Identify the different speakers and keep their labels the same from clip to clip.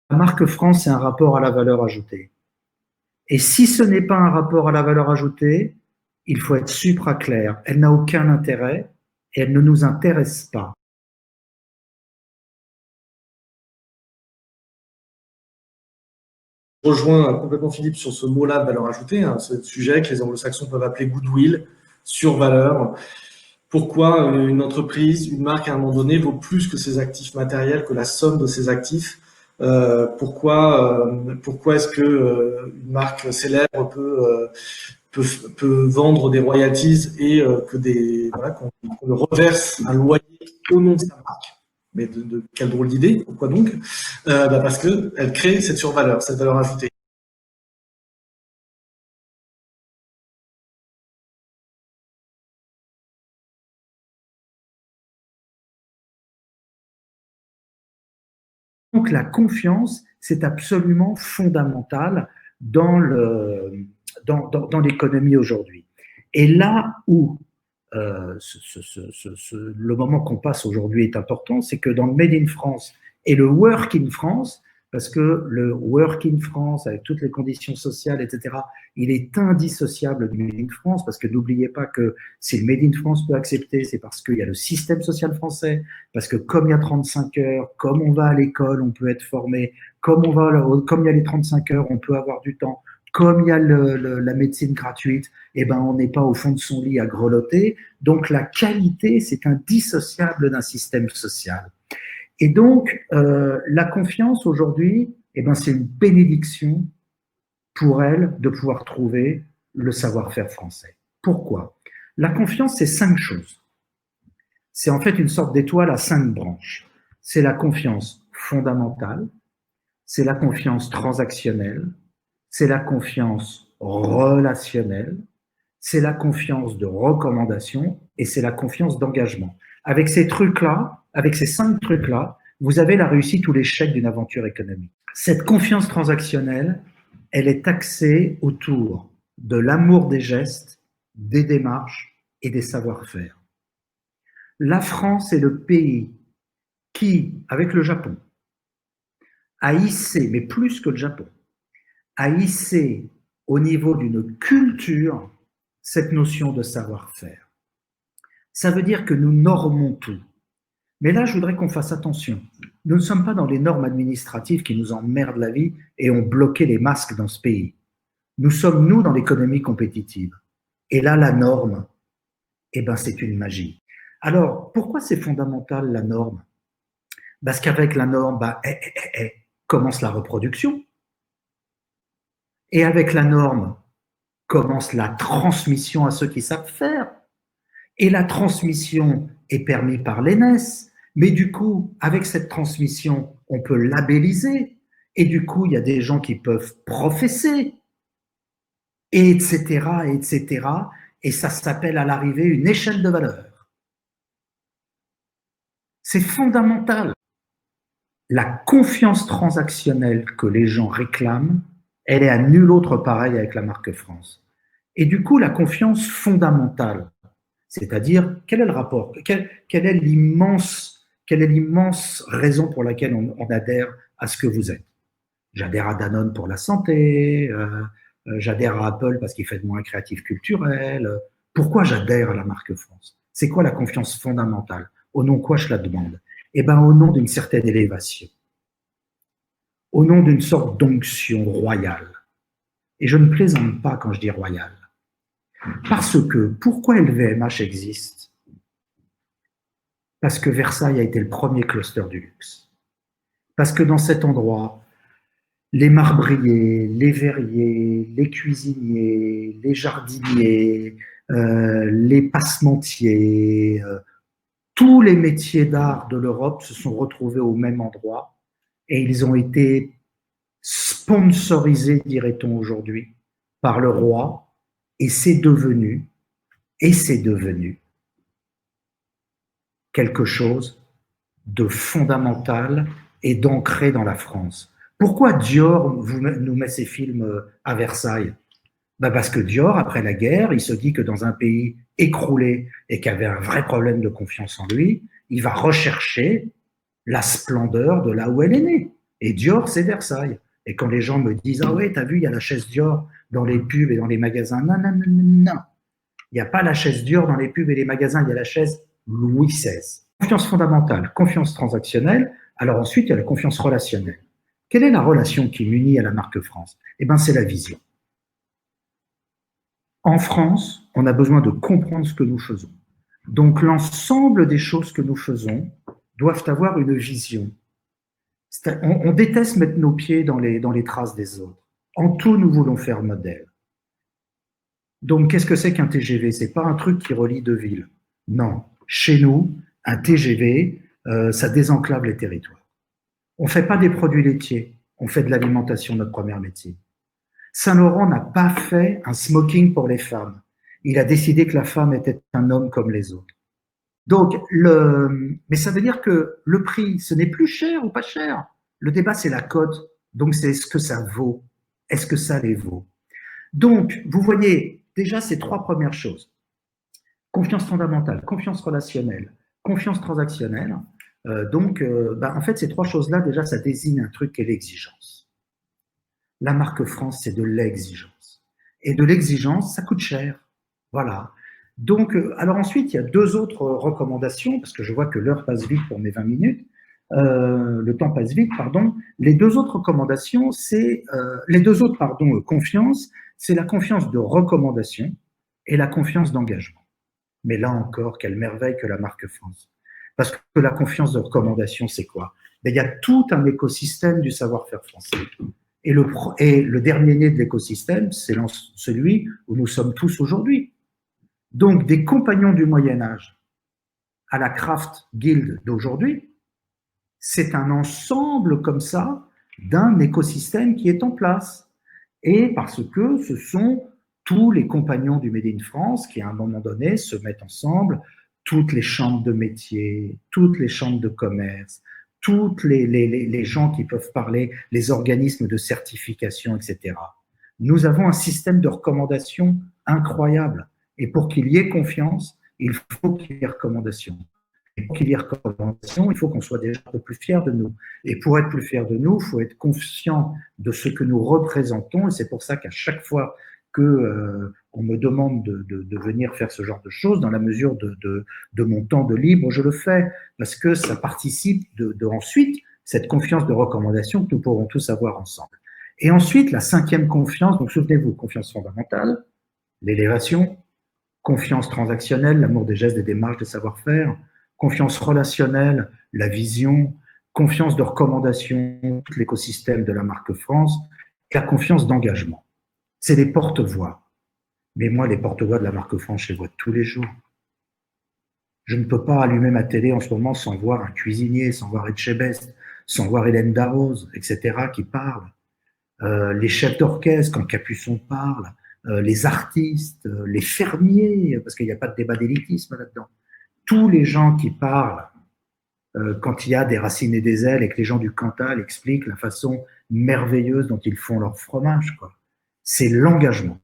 Speaker 1: La marque France, c'est un rapport à la valeur ajoutée. Et si ce n'est pas un rapport à la valeur ajoutée, il faut être supra clair. Elle n'a aucun intérêt et elle ne nous intéresse pas.
Speaker 2: Je rejoins complètement Philippe sur ce mot-là de valeur ajoutée, hein, ce sujet que les anglo-saxons peuvent appeler goodwill, survaleur. Pourquoi une entreprise, une marque à un moment donné vaut plus que ses actifs matériels, que la somme de ses actifs? Pourquoi est-ce que une marque célèbre peut vendre des royalties et qu'on le reverse un loyer au nom de sa marque? Mais de quelle drôle d'idée? Pourquoi donc? Parce qu'elle crée cette survaleur, cette valeur ajoutée.
Speaker 1: Donc la confiance, c'est absolument fondamental dans l'économie aujourd'hui. Et là où le moment qu'on passe aujourd'hui est important, c'est que dans le Made in France et le Work in France, parce que le Work in France, avec toutes les conditions sociales, etc., il est indissociable du Made in France, parce que n'oubliez pas que si le Made in France peut accepter, c'est parce qu'il y a le système social français, parce que comme il y a 35 heures, comme on va à l'école, on peut être formé, comme il y a les 35 heures, on peut avoir du temps, comme il y a la médecine gratuite, eh ben, on n'est pas au fond de son lit à grelotter. Donc, la qualité, c'est indissociable d'un système social. Et donc, la confiance aujourd'hui, eh ben, c'est une bénédiction pour elle de pouvoir trouver le savoir-faire français. Pourquoi? La confiance, c'est 5 choses. C'est en fait une sorte d'étoile à 5 branches. C'est la confiance fondamentale, c'est la confiance transactionnelle, c'est la confiance relationnelle, c'est la confiance de recommandation et c'est la confiance d'engagement. Avec ces trucs-là, avec ces 5 trucs-là, vous avez la réussite ou l'échec d'une aventure économique. Cette confiance transactionnelle, elle est axée autour de l'amour des gestes, des démarches et des savoir-faire. La France est le pays qui, avec le Japon, a hissé, mais plus que le Japon, a hissé au niveau d'une culture cette notion de savoir-faire. Ça veut dire que nous normons tout. Mais là, je voudrais qu'on fasse attention. Nous ne sommes pas dans les normes administratives qui nous emmerdent la vie et ont bloqué les masques dans ce pays. Nous sommes, nous, dans l'économie compétitive. Et là, la norme, eh ben, c'est une magie. Alors, pourquoi c'est fondamental, la norme? Parce qu'avec la norme, commence la reproduction. Et avec la norme, commence la transmission à ceux qui savent faire. Et la transmission est permise par l'ENS. Mais du coup, avec cette transmission, on peut labelliser. Et du coup, il y a des gens qui peuvent professer. Et etc., etc. Et ça s'appelle à l'arrivée une échelle de valeur. C'est fondamental. La confiance transactionnelle que les gens réclament, elle est à nul autre pareil avec la marque France. Et du coup, la confiance fondamentale, c'est-à-dire quel est le rapport, quelle est l'immense raison pour laquelle on adhère à ce que vous êtes. J'adhère à Danone pour la santé, j'adhère à Apple parce qu'il fait de moi un créatif culturel. Pourquoi j'adhère à la marque France? C'est quoi la confiance fondamentale? Au nom de quoi je la demande? Eh bien, au nom d'une certaine élévation, au nom d'une sorte d'onction royale. Et je ne plaisante pas quand je dis royale. Parce que, pourquoi LVMH existe? Parce que Versailles a été le premier cluster du luxe. Parce que dans cet endroit, les marbriers, les verriers, les cuisiniers, les jardiniers, les passementiers, tous les métiers d'art de l'Europe se sont retrouvés au même endroit et ils ont été sponsorisés, dirait-on aujourd'hui, par le roi et c'est devenu quelque chose de fondamental et d'ancré dans la France. Pourquoi Dior nous met ses films à Versailles? Parce que Dior, après la guerre, il se dit que dans un pays écroulé et qui avait un vrai problème de confiance en lui, il va rechercher la splendeur de là où elle est née. Et Dior, c'est Versailles. Et quand les gens me disent « Ah ouais, t'as vu, il y a la chaise Dior dans les pubs et dans les magasins », non, non, non, non, non. Il n'y a pas la chaise Dior dans les pubs et les magasins, il y a la chaise Louis XVI. Confiance fondamentale, confiance transactionnelle. Alors ensuite, il y a la confiance relationnelle. Quelle est la relation qui m'unit à la marque France? Eh bien, c'est la vision. En France, on a besoin de comprendre ce que nous faisons. Donc, l'ensemble des choses que nous faisons doivent avoir une vision. On déteste mettre nos pieds dans les traces des autres. En tout, nous voulons faire modèle. Donc, qu'est-ce que c'est qu'un TGV? C'est pas un truc qui relie deux villes. Non. Chez nous, un TGV, ça désenclave les territoires. On fait pas des produits laitiers, on fait de l'alimentation, notre première métier. Saint-Laurent n'a pas fait un smoking pour les femmes. Il a décidé que la femme était un homme comme les autres. Donc, mais ça veut dire que le prix, ce n'est plus cher ou pas cher. Le débat, c'est la cote. Donc, c'est ce que ça vaut. Est-ce que ça les vaut? Donc, vous voyez déjà ces trois premières choses. Confiance fondamentale, confiance relationnelle, confiance transactionnelle. En fait, ces trois choses-là, déjà, ça désigne un truc qui est l'exigence. La marque France, c'est de l'exigence. Et de l'exigence, ça coûte cher. Voilà. Donc, alors ensuite, il y a deux autres recommandations, parce que je vois que l'heure passe vite pour mes 20 minutes. Le temps passe vite, pardon. Les deux autres recommandations, confiances, c'est la confiance de recommandation et la confiance d'engagement. Mais là encore, quelle merveille que la marque France. Parce que la confiance de recommandation, c'est quoi? Il y a tout un écosystème du savoir-faire français. Et le dernier né de l'écosystème, c'est celui où nous sommes tous aujourd'hui. Donc, des compagnons du Moyen-Âge à la Craft Guild d'aujourd'hui, c'est un ensemble comme ça d'un écosystème qui est en place. Et parce que ce sont tous les compagnons du Made in France qui, à un moment donné, se mettent ensemble, toutes les chambres de métier, toutes les chambres de commerce, toutes les gens qui peuvent parler, les organismes de certification, etc. Nous avons un système de recommandation incroyable. Et pour qu'il y ait confiance, il faut qu'il y ait recommandation. Et pour qu'il y ait recommandation, il faut qu'on soit déjà un peu plus fiers de nous. Et pour être plus fiers de nous, il faut être conscient de ce que nous représentons. Et c'est pour ça qu'à chaque fois que on me demande de venir faire ce genre de choses, dans la mesure de mon temps de libre, je le fais, parce que ça participe de ensuite cette confiance de recommandation que nous pourrons tous avoir ensemble. Et ensuite, la cinquième confiance, donc souvenez-vous, confiance fondamentale, l'élévation, confiance transactionnelle, l'amour des gestes, des démarches, des savoir-faire, confiance relationnelle, la vision, confiance de recommandation, tout l'écosystème de la marque France, et la confiance d'engagement. C'est les porte-voix. Mais moi, les porte-voix de la marque France, je les vois tous les jours. Je ne peux pas allumer ma télé en ce moment sans voir un cuisinier, sans voir Etchebest, sans voir Hélène Darroze, etc., qui parlent. Les chefs d'orchestre, quand Capuçon parle, les artistes, les fermiers, parce qu'il n'y a pas de débat d'élitisme là-dedans. Tous les gens qui parlent quand il y a des racines et des ailes et que les gens du Cantal expliquent la façon merveilleuse dont ils font leur fromage, quoi. C'est l'engagement.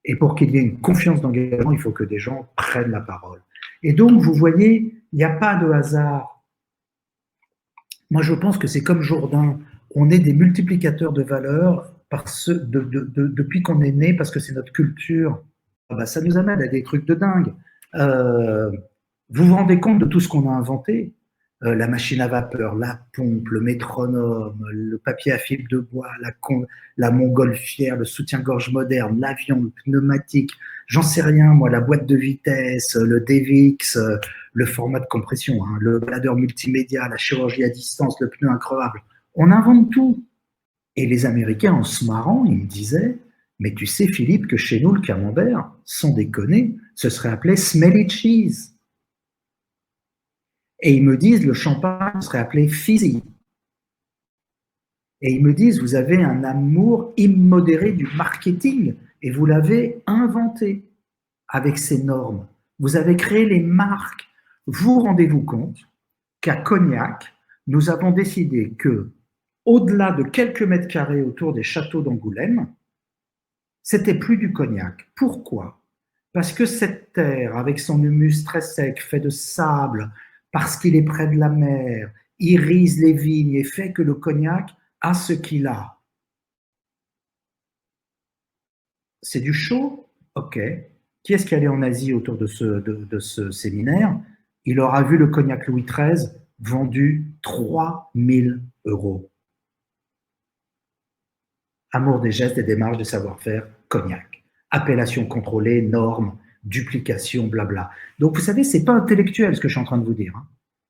Speaker 1: Et pour qu'il y ait une confiance d'engagement, il faut que des gens prennent la parole. Et donc, vous voyez, il n'y a pas de hasard. Moi, je pense que c'est comme Jourdain. On est des multiplicateurs de valeurs depuis qu'on est né, parce que c'est notre culture. Ça nous amène à des trucs de dingue. Vous vous rendez compte de tout ce qu'on a inventé? La machine à vapeur, la pompe, le métronome, le papier à fibre de bois, la montgolfière, le soutien-gorge moderne, l'avion, le pneumatique, j'en sais rien, moi, la boîte de vitesse, le DVX, le format de compression, hein, le baladeur multimédia, la chirurgie à distance, le pneu increvable. On invente tout. Et les Américains, en se marrant, ils me disaient, mais tu sais, Philippe, que chez nous, le camembert, sans déconner, ce serait appelé smelly cheese. Et ils me disent, le champagne serait appelé fizzy. Et ils me disent, vous avez un amour immodéré du marketing et vous l'avez inventé avec ces normes. Vous avez créé les marques. Vous rendez-vous compte qu'à Cognac, nous avons décidé que, au-delà de quelques mètres carrés autour des châteaux d'Angoulême, c'était plus du cognac. Pourquoi? Parce que cette terre, avec son humus très sec, fait de sable, parce qu'il est près de la mer, irise les vignes et fait que le cognac a ce qu'il a. C'est du chaud? Ok. Qui est-ce qui allait en Asie autour de ce séminaire? Il aura vu le cognac Louis XIII vendu 3000 €. Amour des gestes et des marges de savoir-faire, cognac. Appellation contrôlée, normes, duplication, blabla. Donc, vous savez, c'est pas intellectuel ce que je suis en train de vous dire. Hein.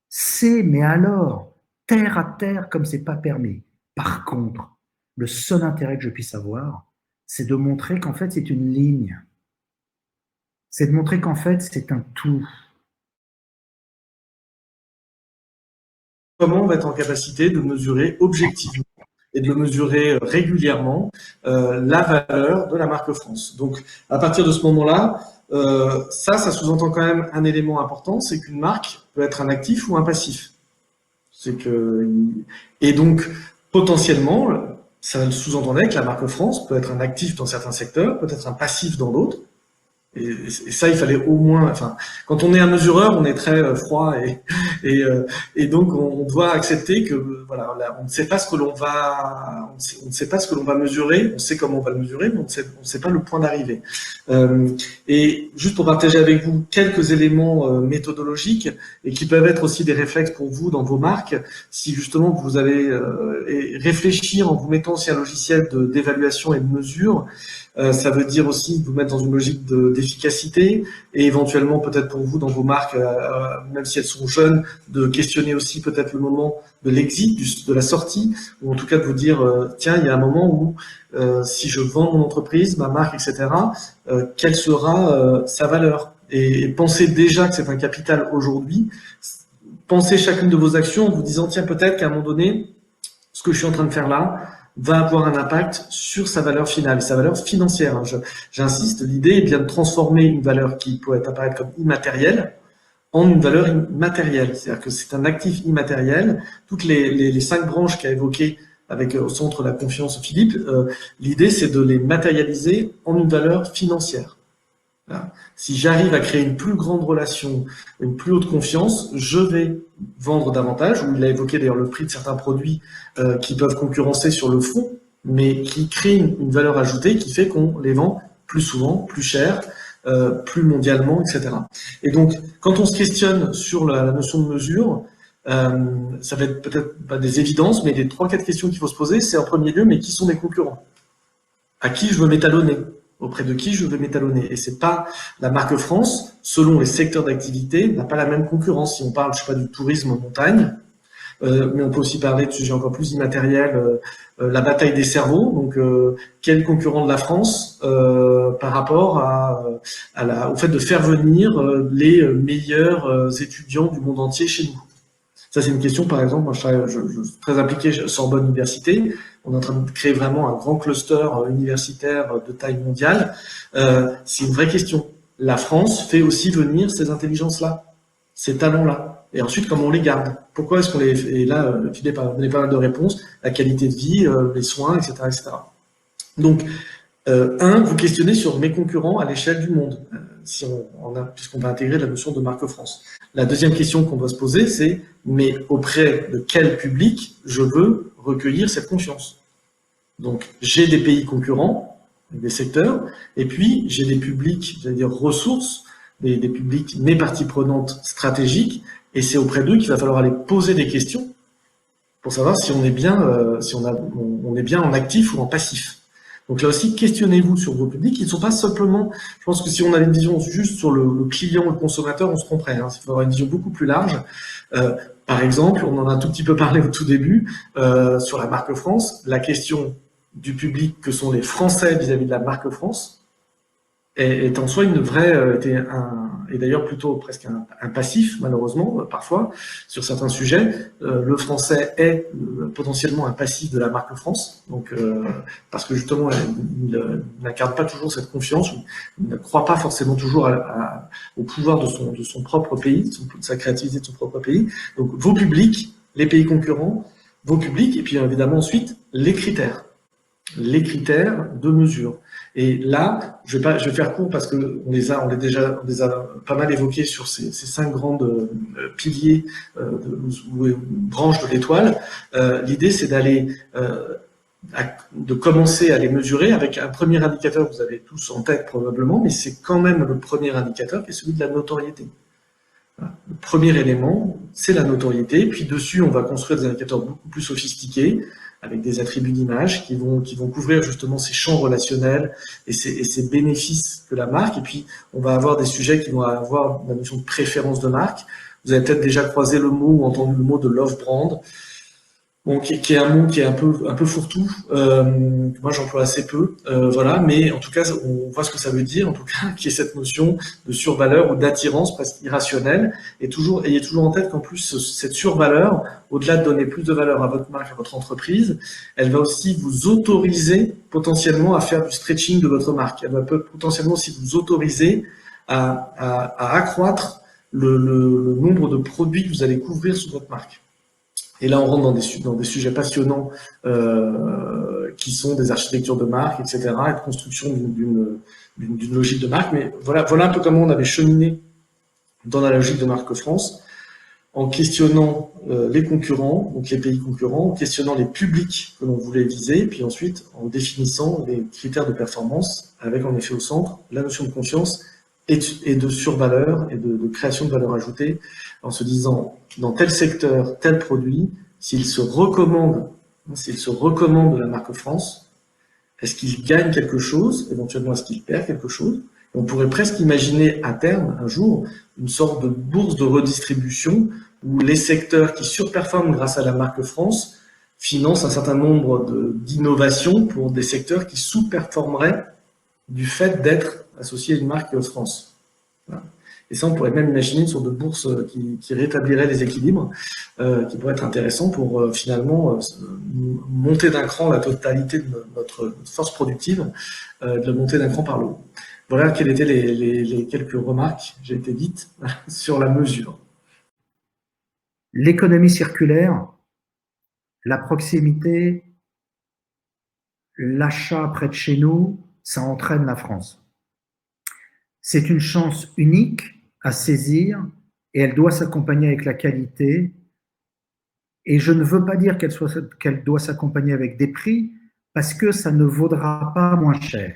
Speaker 1: C'est, mais alors, terre à terre comme c'est pas permis. Par contre, le seul intérêt que je puisse avoir, c'est de montrer qu'en fait, c'est une ligne. C'est de montrer qu'en fait, c'est un tout.
Speaker 2: Comment on va être en capacité de mesurer objectivement et de le mesurer régulièrement la valeur de la marque France. Donc, à partir de ce moment-là, ça sous-entend quand même un élément important, c'est qu'une marque peut être un actif ou un passif. Et donc, potentiellement, ça sous-entendait que la marque France peut être un actif dans certains secteurs, peut être un passif dans d'autres. Et ça, il fallait au moins. Enfin, quand on est un mesureur, on est très froid et donc on doit accepter que voilà, on ne sait pas ce que l'on va, on ne sait pas ce que l'on va mesurer. On sait comment on va le mesurer, mais on ne sait pas le point d'arrivée. Et juste pour partager avec vous quelques éléments méthodologiques et qui peuvent être aussi des réflexes pour vous dans vos marques, si justement vous allez réfléchir en vous mettant sur un logiciel d'évaluation et de mesure. Ça veut dire aussi vous mettre dans une logique d'efficacité et éventuellement peut-être pour vous dans vos marques, même si elles sont jeunes, de questionner aussi peut-être le moment de l'exit, de la sortie, ou en tout cas de vous dire tiens, il y a un moment où si je vends mon entreprise, ma marque, etc., quelle sera sa valeur et pensez déjà que c'est un capital aujourd'hui. Pensez chacune de vos actions en vous disant tiens, peut-être qu'à un moment donné, ce que je suis en train de faire là va avoir un impact sur sa valeur finale, sa valeur financière. J'insiste, l'idée est bien de transformer une valeur qui peut apparaître comme immatérielle en une valeur matérielle. C'est-à-dire que c'est un actif immatériel. Toutes les 5 branches qu'a évoquées avec au centre la confiance Philippe, l'idée c'est de les matérialiser en une valeur financière. Voilà. Si j'arrive à créer une plus grande relation, une plus haute confiance, je vais vendre davantage. Ou il a évoqué d'ailleurs le prix de certains produits qui peuvent concurrencer sur le fond, mais qui créent une valeur ajoutée qui fait qu'on les vend plus souvent, plus cher, plus mondialement, etc. Et donc, quand on se questionne sur la notion de mesure, ça va être peut-être pas des évidences, mais les 3-4 questions qu'il faut se poser, c'est en premier lieu, mais qui sont mes concurrents? À qui je veux m'étalonner? Auprès de qui je veux m'étalonner? Et c'est pas la marque France, selon les secteurs d'activité, n'a pas la même concurrence. Si on parle, je sais pas, du tourisme en montagne, mais on peut aussi parler de sujets encore plus immatériels, la bataille des cerveaux. Donc, quel concurrent de la France par rapport au fait de faire venir les meilleurs étudiants du monde entier chez nous? Ça, c'est une question, par exemple, moi, je suis très impliqué à Sorbonne Université. On est en train de créer vraiment un grand cluster universitaire de taille mondiale. C'est une vraie question. La France fait aussi venir ces intelligences-là, ces talents-là. Et ensuite, comment on les garde? Pourquoi est-ce qu'on les... Et là, Philippe a donné pas mal de réponses. La qualité de vie, les soins, etc., etc. Donc, vous questionnez sur mes concurrents à l'échelle du monde, puisqu'on va intégrer la notion de marque France. La deuxième question qu'on doit se poser, c'est mais auprès de quel public je veux recueillir cette confiance? Donc, j'ai des pays concurrents, des secteurs, et puis j'ai des publics, j'allais dire ressources, des publics, mes parties prenantes stratégiques, et c'est auprès d'eux qu'il va falloir aller poser des questions pour savoir si on est bien, on est bien en actif ou en passif. Donc là aussi, questionnez-vous sur vos publics. Ils ne sont pas simplement, je pense que si on a une vision juste sur le client, le consommateur, on se comprend. Hein, il faut avoir une vision beaucoup plus large. Par exemple, on en a un tout petit peu parlé au tout début, sur la marque France, la question du public que sont les Français vis-à-vis de la marque France est en soi une vraie, et d'ailleurs plutôt presque un passif, malheureusement, parfois, sur certains sujets. Le français est potentiellement un passif de la marque France, donc parce que justement, il n'incarne pas toujours cette confiance, il ne croit pas forcément toujours au pouvoir de son propre pays, de sa créativité de son propre pays. Donc vos publics, les pays concurrents, vos publics, et puis évidemment ensuite les critères de mesure. Et là, je vais faire court parce que on les a pas mal évoqués sur ces 5 grandes piliers ou branches de l'étoile. L'idée, c'est de commencer à les mesurer avec un premier indicateur que vous avez tous en tête probablement, mais c'est quand même le premier indicateur qui est celui de la notoriété. Voilà. Le premier élément, c'est la notoriété, puis dessus, on va construire des indicateurs beaucoup plus sophistiqués, avec des attributs d'image qui vont couvrir justement ces champs relationnels et ces bénéfices que la marque, et puis on va avoir des sujets qui vont avoir la notion de préférence de marque. Vous avez peut-être déjà croisé le mot ou entendu le mot de love brand. Bon, qui est un mot qui est un peu fourre-tout. Moi, j'emploie assez peu, voilà. Mais en tout cas, on voit ce que ça veut dire. En tout cas, qui est cette notion de survaleur ou d'attirance presque irrationnelle. Et ayez toujours en tête qu'en plus, cette survaleur, au-delà de donner plus de valeur à votre marque, à votre entreprise, elle va aussi vous autoriser potentiellement à faire du stretching de votre marque. Elle va potentiellement aussi vous autoriser à accroître le nombre de produits que vous allez couvrir sous votre marque. Et là, on rentre dans des sujets passionnants qui sont des architectures de marque, etc., et de construction d'une logique de marque. Mais voilà un peu comment on avait cheminé dans la logique de Marque France, en questionnant les concurrents, donc les pays concurrents, en questionnant les publics que l'on voulait viser, puis ensuite en définissant les critères de performance, avec en effet au centre la notion de confiance et de survaleur et de création de valeur ajoutée, en se disant, dans tel secteur, tel produit, s'il se recommande de la marque France, est-ce qu'il gagne quelque chose? Éventuellement, est-ce qu'il perd quelque chose? On pourrait presque imaginer à terme, un jour, une sorte de bourse de redistribution où les secteurs qui surperforment grâce à la marque France financent un certain nombre d'innovations pour des secteurs qui sous-performeraient du fait d'être associé à une marque France. Voilà. Et ça, on pourrait même imaginer une sorte de bourse qui rétablirait les équilibres, qui pourrait être intéressant pour finalement monter d'un cran la totalité de notre force productive, de la monter d'un cran par le haut. Voilà quelles étaient les quelques remarques, j'ai été dites, sur la mesure.
Speaker 1: L'économie circulaire, la proximité, l'achat près de chez nous, ça entraîne la France. C'est une chance unique à saisir et elle doit s'accompagner avec la qualité. Et je ne veux pas dire qu'elle doit s'accompagner avec des prix parce que ça ne vaudra pas moins cher.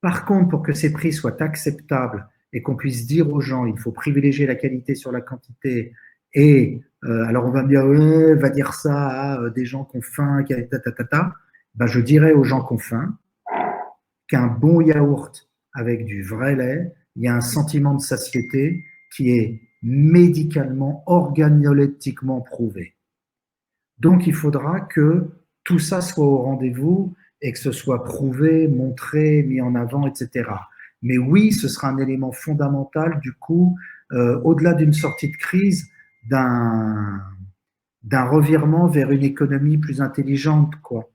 Speaker 1: Par contre, pour que ces prix soient acceptables et qu'on puisse dire aux gens il faut privilégier la qualité sur la quantité et alors on va me dire va dire ça à des gens qui ont faim, ben je dirais aux gens qui ont faim qu'un bon yaourt avec du vrai lait, il y a un sentiment de satiété qui est médicalement, organoleptiquement prouvé. Donc, il faudra que tout ça soit au rendez-vous et que ce soit prouvé, montré, mis en avant, etc. Mais oui, ce sera un élément fondamental, du coup, au-delà d'une sortie de crise, d'un revirement vers une économie plus intelligente, quoi.